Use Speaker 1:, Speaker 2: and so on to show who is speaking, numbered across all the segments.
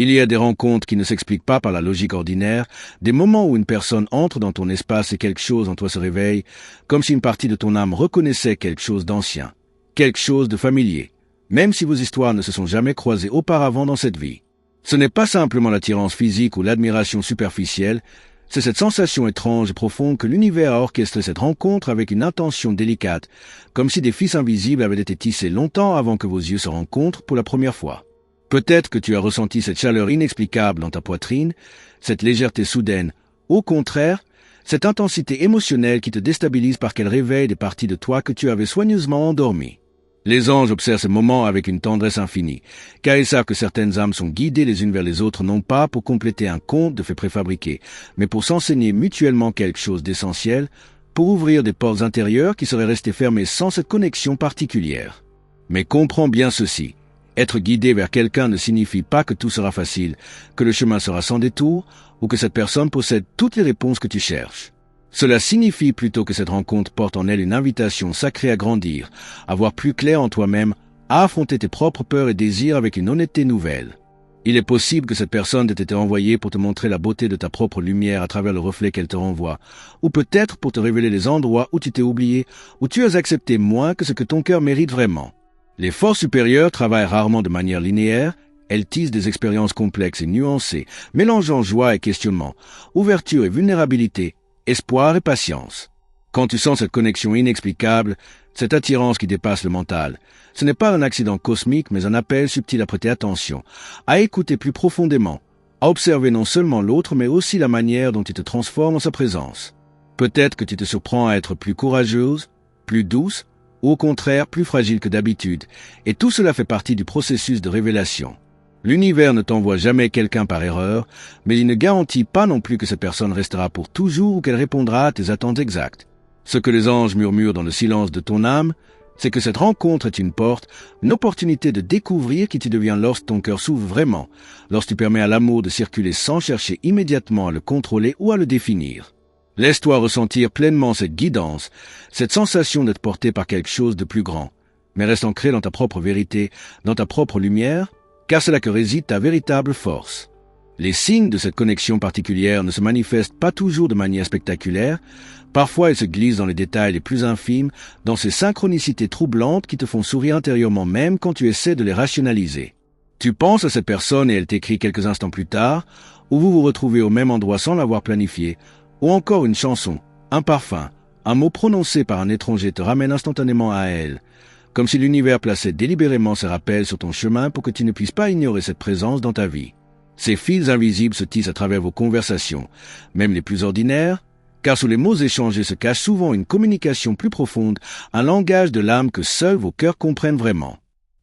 Speaker 1: Il y a des rencontres qui ne s'expliquent pas par la logique ordinaire, des moments où une personne entre dans ton espace et quelque chose en toi se réveille, comme si une partie de ton âme reconnaissait quelque chose d'ancien, quelque chose de familier, même si vos histoires ne se sont jamais croisées auparavant dans cette vie. Ce n'est pas simplement l'attirance physique ou l'admiration superficielle, c'est cette sensation étrange et profonde que l'univers a orchestré cette rencontre avec une intention délicate, comme si des fils invisibles avaient été tissés longtemps avant que vos yeux se rencontrent pour la première fois. Peut-être que tu as ressenti cette chaleur inexplicable dans ta poitrine, cette légèreté soudaine. Au contraire, cette intensité émotionnelle qui te déstabilise parce qu'elle réveille des parties de toi que tu avais soigneusement endormies. Les anges observent ces moments avec une tendresse infinie, car ils savent que certaines âmes sont guidées les unes vers les autres non pas pour compléter un conte de faits préfabriqués, mais pour s'enseigner mutuellement quelque chose d'essentiel, pour ouvrir des portes intérieures qui seraient restées fermées sans cette connexion particulière. Mais comprends bien ceci. Être guidé vers quelqu'un ne signifie pas que tout sera facile, que le chemin sera sans détour, ou que cette personne possède toutes les réponses que tu cherches. Cela signifie plutôt que cette rencontre porte en elle une invitation sacrée à grandir, à voir plus clair en toi-même, à affronter tes propres peurs et désirs avec une honnêteté nouvelle. Il est possible que cette personne ait été envoyée pour te montrer la beauté de ta propre lumière à travers le reflet qu'elle te renvoie, ou peut-être pour te révéler les endroits où tu t'es oublié, où tu as accepté moins que ce que ton cœur mérite vraiment. Les forces supérieures travaillent rarement de manière linéaire, elles tissent des expériences complexes et nuancées, mélangeant joie et questionnement, ouverture et vulnérabilité, espoir et patience. Quand tu sens cette connexion inexplicable, cette attirance qui dépasse le mental, ce n'est pas un accident cosmique mais un appel subtil à prêter attention, à écouter plus profondément, à observer non seulement l'autre mais aussi la manière dont il te transforme en sa présence. Peut-être que tu te surprends à être plus courageuse, plus douce, ou au contraire plus fragile que d'habitude, et tout cela fait partie du processus de révélation. L'univers ne t'envoie jamais quelqu'un par erreur, mais il ne garantit pas non plus que cette personne restera pour toujours ou qu'elle répondra à tes attentes exactes. Ce que les anges murmurent dans le silence de ton âme, c'est que cette rencontre est une porte, une opportunité de découvrir qui tu deviens lorsque ton cœur s'ouvre vraiment, lorsque tu permets à l'amour de circuler sans chercher immédiatement à le contrôler ou à le définir. Laisse-toi ressentir pleinement cette guidance, cette sensation d'être porté par quelque chose de plus grand, mais reste ancré dans ta propre vérité, dans ta propre lumière, car c'est là que réside ta véritable force. Les signes de cette connexion particulière ne se manifestent pas toujours de manière spectaculaire, parfois ils se glissent dans les détails les plus infimes, dans ces synchronicités troublantes qui te font sourire intérieurement même quand tu essaies de les rationaliser. Tu penses à cette personne et elle t'écrit quelques instants plus tard, ou vous vous retrouvez au même endroit sans l'avoir planifié, ou encore une chanson, un parfum, un mot prononcé par un étranger te ramène instantanément à elle, comme si l'univers plaçait délibérément ses rappels sur ton chemin pour que tu ne puisses pas ignorer cette présence dans ta vie. Ces fils invisibles se tissent à travers vos conversations, même les plus ordinaires, car sous les mots échangés se cache souvent une communication plus profonde, un langage de l'âme que seuls vos cœurs comprennent vraiment.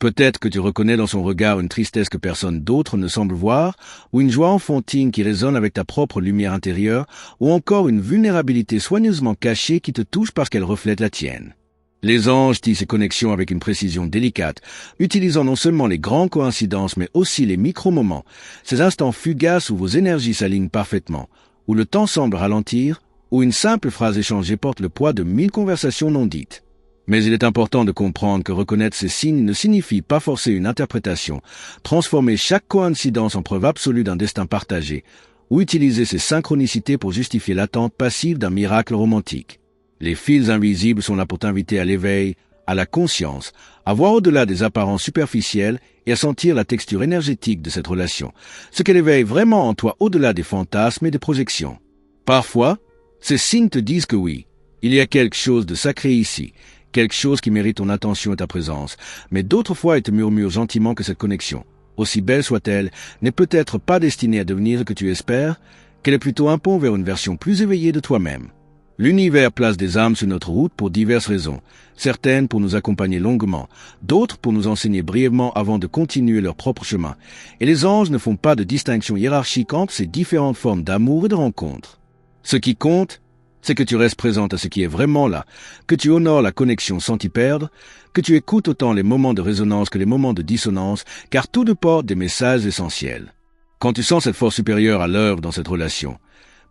Speaker 1: Peut-être que tu reconnais dans son regard une tristesse que personne d'autre ne semble voir, ou une joie enfantine qui résonne avec ta propre lumière intérieure, ou encore une vulnérabilité soigneusement cachée qui te touche parce qu'elle reflète la tienne. Les anges tissent ces connexions avec une précision délicate, utilisant non seulement les grandes coïncidences mais aussi les micro-moments, ces instants fugaces où vos énergies s'alignent parfaitement, où le temps semble ralentir, où une simple phrase échangée porte le poids de 1000 conversations non dites. Mais il est important de comprendre que reconnaître ces signes ne signifie pas forcer une interprétation, transformer chaque coïncidence en preuve absolue d'un destin partagé, ou utiliser ces synchronicités pour justifier l'attente passive d'un miracle romantique. Les fils invisibles sont là pour t'inviter à l'éveil, à la conscience, à voir au-delà des apparences superficielles et à sentir la texture énergétique de cette relation, ce qu'elle éveille vraiment en toi au-delà des fantasmes et des projections. Parfois, ces signes te disent que oui, il y a quelque chose de sacré ici, quelque chose qui mérite ton attention et ta présence, mais d'autres fois ils te murmurent gentiment que cette connexion, aussi belle soit-elle, n'est peut-être pas destinée à devenir ce que tu espères, qu'elle est plutôt un pont vers une version plus éveillée de toi-même. L'univers place des âmes sur notre route pour diverses raisons, certaines pour nous accompagner longuement, d'autres pour nous enseigner brièvement avant de continuer leur propre chemin, et les anges ne font pas de distinction hiérarchique entre ces différentes formes d'amour et de rencontre. Ce qui compte, c'est que tu restes présente à ce qui est vraiment là, que tu honores la connexion sans t'y perdre, que tu écoutes autant les moments de résonance que les moments de dissonance, car tout nous porte des messages essentiels. Quand tu sens cette force supérieure à l'œuvre dans cette relation,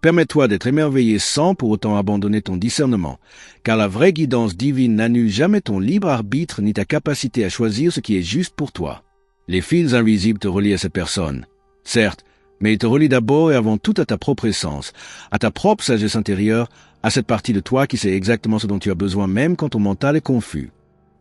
Speaker 1: permets-toi d'être émerveillé sans pour autant abandonner ton discernement, car la vraie guidance divine n'annule jamais ton libre arbitre ni ta capacité à choisir ce qui est juste pour toi. Les fils invisibles te relient à cette personne, Certes, mais il te relie d'abord et avant tout à ta propre essence, à ta propre sagesse intérieure, à cette partie de toi qui sait exactement ce dont tu as besoin même quand ton mental est confus.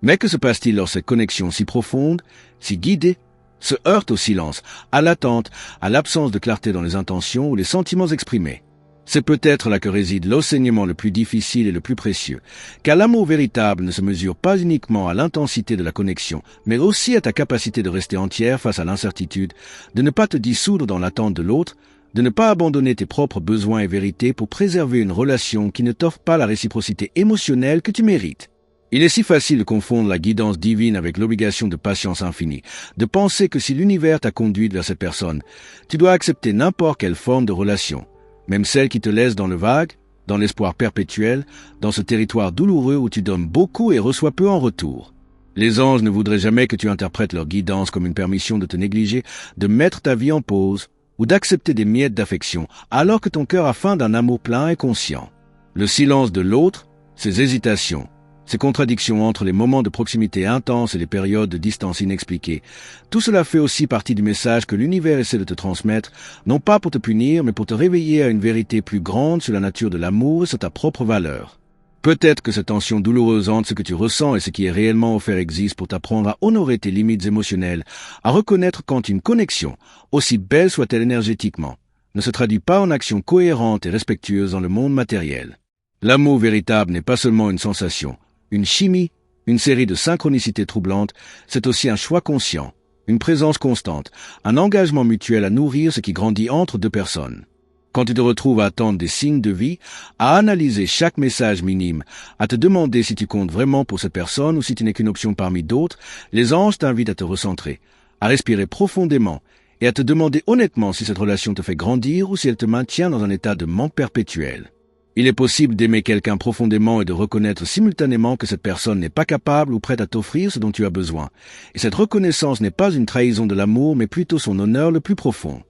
Speaker 1: Mais que se passe-t-il lorsque cette connexion si profonde, si guidée, se heurte au silence, à l'attente, à l'absence de clarté dans les intentions ou les sentiments exprimés? C'est peut-être là que réside l'enseignement le plus difficile et le plus précieux, car l'amour véritable ne se mesure pas uniquement à l'intensité de la connexion, mais aussi à ta capacité de rester entière face à l'incertitude, de ne pas te dissoudre dans l'attente de l'autre, de ne pas abandonner tes propres besoins et vérités pour préserver une relation qui ne t'offre pas la réciprocité émotionnelle que tu mérites. Il est si facile de confondre la guidance divine avec l'obligation de patience infinie, de penser que si l'univers t'a conduite vers cette personne, tu dois accepter n'importe quelle forme de relation, même celle qui te laisse dans le vague, dans l'espoir perpétuel, dans ce territoire douloureux où tu donnes beaucoup et reçois peu en retour. Les anges ne voudraient jamais que tu interprètes leur guidance comme une permission de te négliger, de mettre ta vie en pause, ou d'accepter des miettes d'affection, alors que ton cœur a faim d'un amour plein et conscient. Le silence de l'autre, ses hésitations, ces contradictions entre les moments de proximité intense et les périodes de distance inexpliquées, tout cela fait aussi partie du message que l'univers essaie de te transmettre, non pas pour te punir, mais pour te réveiller à une vérité plus grande sur la nature de l'amour et sur ta propre valeur. Peut-être que cette tension douloureuse entre ce que tu ressens et ce qui est réellement offert existe pour t'apprendre à honorer tes limites émotionnelles, à reconnaître quand une connexion, aussi belle soit-elle énergétiquement, ne se traduit pas en actions cohérentes et respectueuses dans le monde matériel. L'amour véritable n'est pas seulement une sensation, une chimie, une série de synchronicités troublantes, c'est aussi un choix conscient, une présence constante, un engagement mutuel à nourrir ce qui grandit entre deux personnes. Quand tu te retrouves à attendre des signes de vie, à analyser chaque message minime, à te demander si tu comptes vraiment pour cette personne ou si tu n'es qu'une option parmi d'autres, les anges t'invitent à te recentrer, à respirer profondément et à te demander honnêtement si cette relation te fait grandir ou si elle te maintient dans un état de manque perpétuel. Il est possible d'aimer quelqu'un profondément et de reconnaître simultanément que cette personne n'est pas capable ou prête à t'offrir ce dont tu as besoin. Et cette reconnaissance n'est pas une trahison de l'amour, mais plutôt son honneur le plus profond.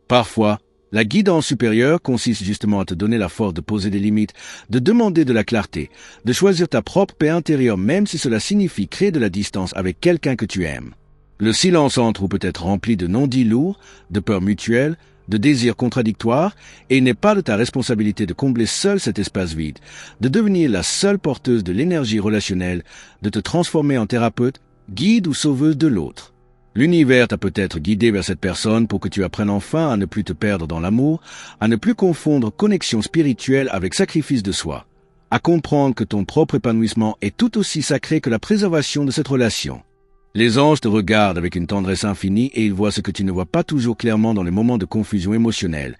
Speaker 1: Parfois, la guidance supérieure consiste justement à te donner la force de poser des limites, de demander de la clarté, de choisir ta propre paix intérieure même si cela signifie créer de la distance avec quelqu'un que tu aimes. Le silence entre ou peut être rempli de non-dits lourds, de peurs mutuelles, de désirs contradictoires, et il n'est pas de ta responsabilité de combler seul cet espace vide, de devenir la seule porteuse de l'énergie relationnelle, de te transformer en thérapeute, guide ou sauveuse de l'autre. L'univers t'a peut-être guidé vers cette personne pour que tu apprennes enfin à ne plus te perdre dans l'amour, à ne plus confondre connexion spirituelle avec sacrifice de soi, à comprendre que ton propre épanouissement est tout aussi sacré que la préservation de cette relation. Les anges te regardent avec une tendresse infinie et ils voient ce que tu ne vois pas toujours clairement dans les moments de confusion émotionnelle.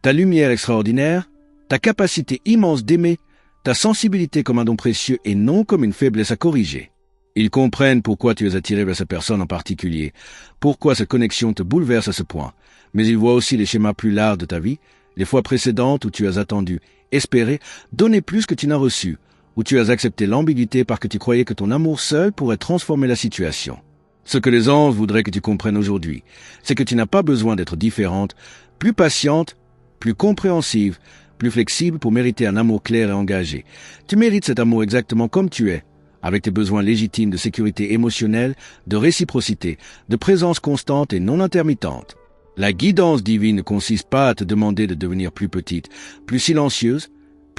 Speaker 1: Ta lumière extraordinaire, ta capacité immense d'aimer, ta sensibilité comme un don précieux et non comme une faiblesse à corriger. Ils comprennent pourquoi tu es attiré vers cette personne en particulier, pourquoi cette connexion te bouleverse à ce point, mais ils voient aussi les schémas plus larges de ta vie, les fois précédentes où tu as attendu, espéré, donné plus que tu n'as reçu, où tu as accepté l'ambiguïté parce que tu croyais que ton amour seul pourrait transformer la situation. Ce que les anges voudraient que tu comprennes aujourd'hui, c'est que tu n'as pas besoin d'être différente, plus patiente, plus compréhensive, plus flexible pour mériter un amour clair et engagé. Tu mérites cet amour exactement comme tu es, avec tes besoins légitimes de sécurité émotionnelle, de réciprocité, de présence constante et non intermittente. La guidance divine ne consiste pas à te demander de devenir plus petite, plus silencieuse,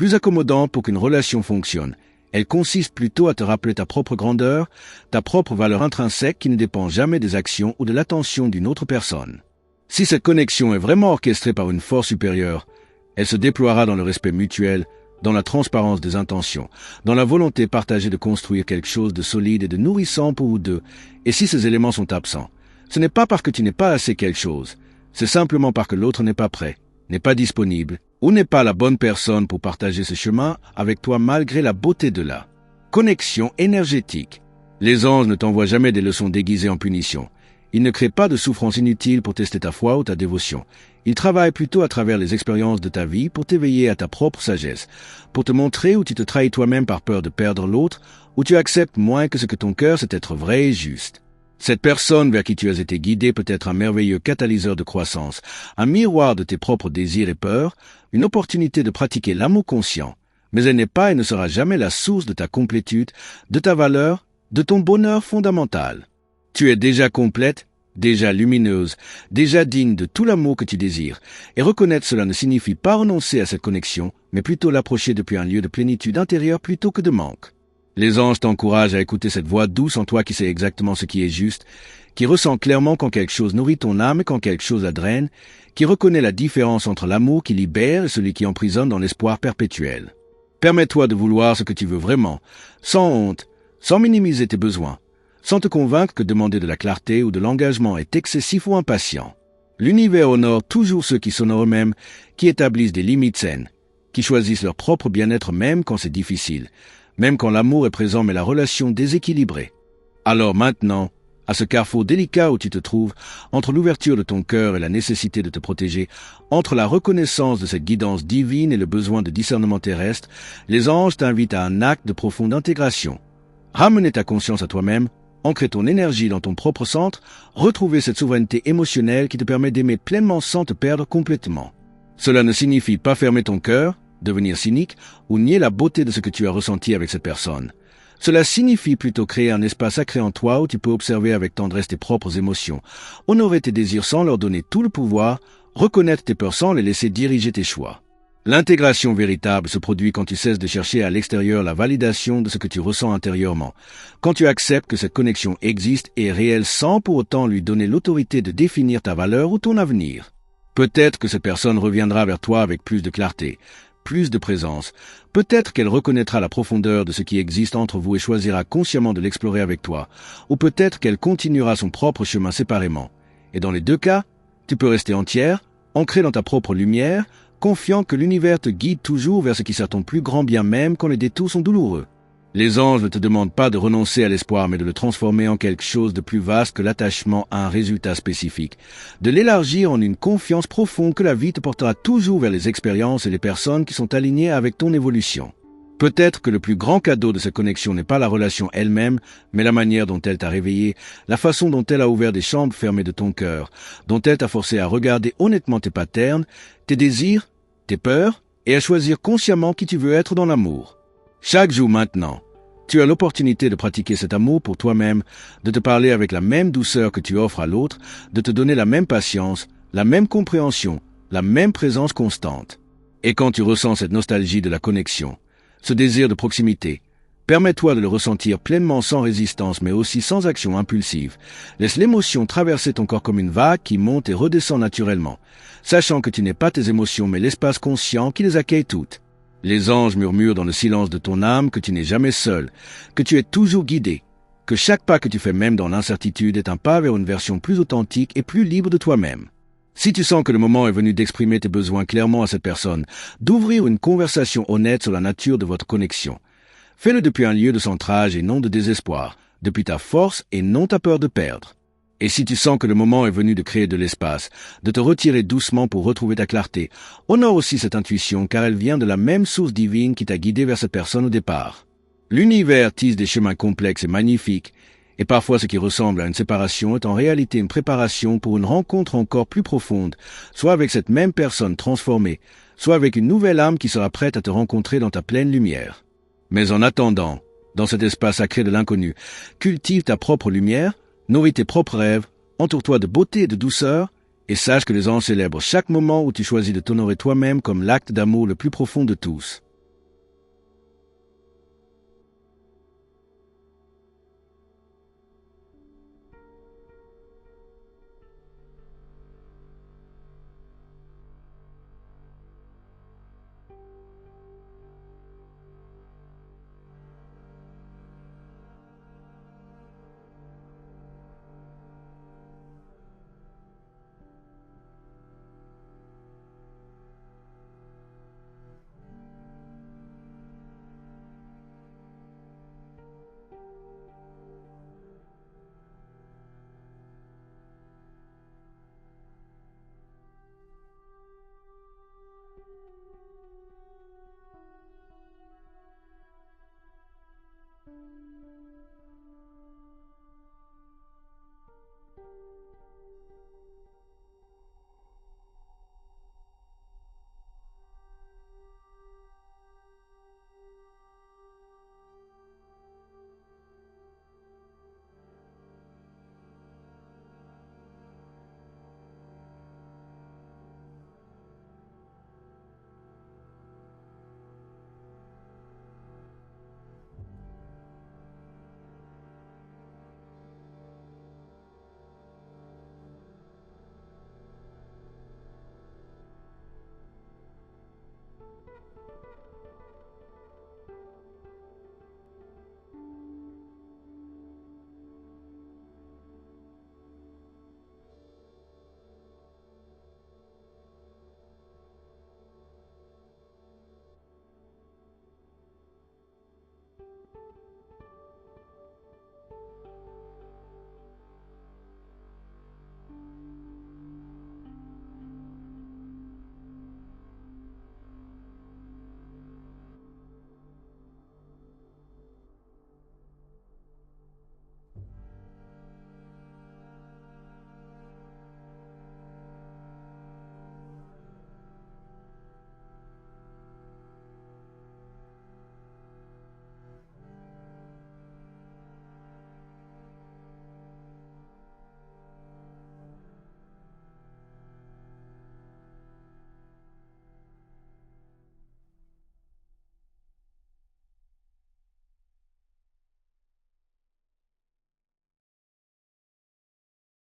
Speaker 1: plus accommodante pour qu'une relation fonctionne. Elle consiste plutôt à te rappeler ta propre grandeur, ta propre valeur intrinsèque qui ne dépend jamais des actions ou de l'attention d'une autre personne. Si cette connexion est vraiment orchestrée par une force supérieure, elle se déploiera dans le respect mutuel, dans la transparence des intentions, dans la volonté partagée de construire quelque chose de solide et de nourrissant pour vous deux. Et si ces éléments sont absents, ce n'est pas parce que tu n'es pas assez quelque chose, c'est simplement parce que l'autre n'est pas prêt, n'est pas disponible, ou n'est pas la bonne personne pour partager ce chemin avec toi malgré la beauté de la connexion énergétique. Les anges ne t'envoient jamais des leçons déguisées en punition. Ils ne créent pas de souffrance inutile pour tester ta foi ou ta dévotion. Ils travaillent plutôt à travers les expériences de ta vie pour t'éveiller à ta propre sagesse, pour te montrer où tu te trahis toi-même par peur de perdre l'autre, où tu acceptes moins que ce que ton cœur sait être vrai et juste. Cette personne vers qui tu as été guidé peut être un merveilleux catalyseur de croissance, un miroir de tes propres désirs et peurs, une opportunité de pratiquer l'amour conscient, mais elle n'est pas et ne sera jamais la source de ta complétude, de ta valeur, de ton bonheur fondamental. Tu es déjà complète, déjà lumineuse, déjà digne de tout l'amour que tu désires. Et reconnaître cela ne signifie pas renoncer à cette connexion, mais plutôt l'approcher depuis un lieu de plénitude intérieure plutôt que de manque. Les anges t'encouragent à écouter cette voix douce en toi qui sait exactement ce qui est juste, qui ressent clairement quand quelque chose nourrit ton âme et quand quelque chose la draine, qui reconnaît la différence entre l'amour qui libère et celui qui emprisonne dans l'espoir perpétuel. Permets-toi de vouloir ce que tu veux vraiment, sans honte, sans minimiser tes besoins, sans te convaincre que demander de la clarté ou de l'engagement est excessif ou impatient. L'univers honore toujours ceux qui s'honorent eux-mêmes, qui établissent des limites saines, qui choisissent leur propre bien-être même quand c'est difficile, même quand l'amour est présent mais la relation déséquilibrée. Alors maintenant, à ce carrefour délicat où tu te trouves, entre l'ouverture de ton cœur et la nécessité de te protéger, entre la reconnaissance de cette guidance divine et le besoin de discernement terrestre, les anges t'invitent à un acte de profonde intégration. Ramener ta conscience à toi-même, ancrer ton énergie dans ton propre centre, retrouver cette souveraineté émotionnelle qui te permet d'aimer pleinement sans te perdre complètement. Cela ne signifie pas fermer ton cœur, devenir cynique ou nier la beauté de ce que tu as ressenti avec cette personne. Cela signifie plutôt créer un espace sacré en toi où tu peux observer avec tendresse tes propres émotions, honorer tes désirs sans leur donner tout le pouvoir, reconnaître tes peurs sans les laisser diriger tes choix. L'intégration véritable se produit quand tu cesses de chercher à l'extérieur la validation de ce que tu ressens intérieurement, quand tu acceptes que cette connexion existe et est réelle sans pour autant lui donner l'autorité de définir ta valeur ou ton avenir. Peut-être que cette personne reviendra vers toi avec plus de clarté, plus de présence. Peut-être qu'elle reconnaîtra la profondeur de ce qui existe entre vous et choisira consciemment de l'explorer avec toi, ou peut-être qu'elle continuera son propre chemin séparément. Et dans les deux cas, tu peux rester entière, ancrée dans ta propre lumière, confiant que l'univers te guide toujours vers ce qui sert ton plus grand bien même quand les détours sont douloureux. Les anges ne te demandent pas de renoncer à l'espoir, mais de le transformer en quelque chose de plus vaste que l'attachement à un résultat spécifique, de l'élargir en une confiance profonde que la vie te portera toujours vers les expériences et les personnes qui sont alignées avec ton évolution. Peut-être que le plus grand cadeau de cette connexion n'est pas la relation elle-même, mais la manière dont elle t'a réveillé, la façon dont elle a ouvert des chambres fermées de ton cœur, dont elle t'a forcé à regarder honnêtement tes patterns, tes désirs, tes peurs, et à choisir consciemment qui tu veux être dans l'amour. Chaque jour maintenant, tu as l'opportunité de pratiquer cet amour pour toi-même, de te parler avec la même douceur que tu offres à l'autre, de te donner la même patience, la même compréhension, la même présence constante. Et quand tu ressens cette nostalgie de la connexion, ce désir de proximité, permets-toi de le ressentir pleinement sans résistance mais aussi sans action impulsive. Laisse l'émotion traverser ton corps comme une vague qui monte et redescend naturellement, sachant que tu n'es pas tes émotions mais l'espace conscient qui les accueille toutes. Les anges murmurent dans le silence de ton âme que tu n'es jamais seul, que tu es toujours guidé, que chaque pas que tu fais même dans l'incertitude est un pas vers une version plus authentique et plus libre de toi-même. Si tu sens que le moment est venu d'exprimer tes besoins clairement à cette personne, d'ouvrir une conversation honnête sur la nature de votre connexion, fais-le depuis un lieu de centrage et non de désespoir, depuis ta force et non ta peur de perdre. Et si tu sens que le moment est venu de créer de l'espace, de te retirer doucement pour retrouver ta clarté, honore aussi cette intuition car elle vient de la même source divine qui t'a guidé vers cette personne au départ. L'univers tisse des chemins complexes et magnifiques, et parfois ce qui ressemble à une séparation est en réalité une préparation pour une rencontre encore plus profonde, soit avec cette même personne transformée, soit avec une nouvelle âme qui sera prête à te rencontrer dans ta pleine lumière. Mais en attendant, dans cet espace sacré de l'inconnu, cultive ta propre lumière, nourris tes propres rêves, entoure-toi de beauté et de douceur, et sache que les anges célèbrent chaque moment où tu choisis de t'honorer toi-même comme l'acte d'amour le plus profond de tous.